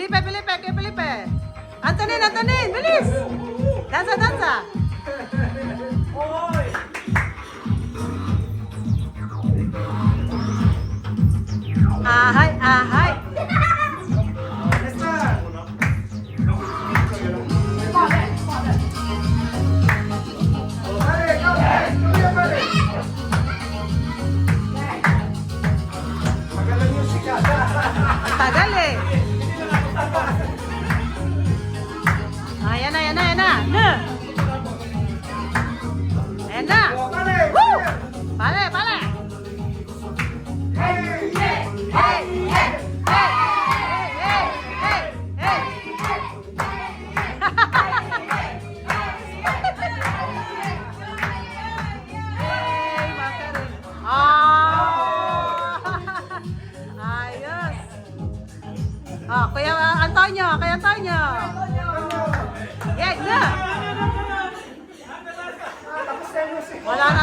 Felipe, Felipe, kay Felipe. Antonin, Antonin, bilis. Dansa, dansa. Ahay, ahay. Tagal eh. Ayan na, ayan na, ayan na. Na. Ayan na. Woo! Pale, pale. Hey, hey, hey, hey, hey, hey, hey. Hey, Makari. Ayos. Kuya Antonio, Kuya Antonio. Yes, na. Wala na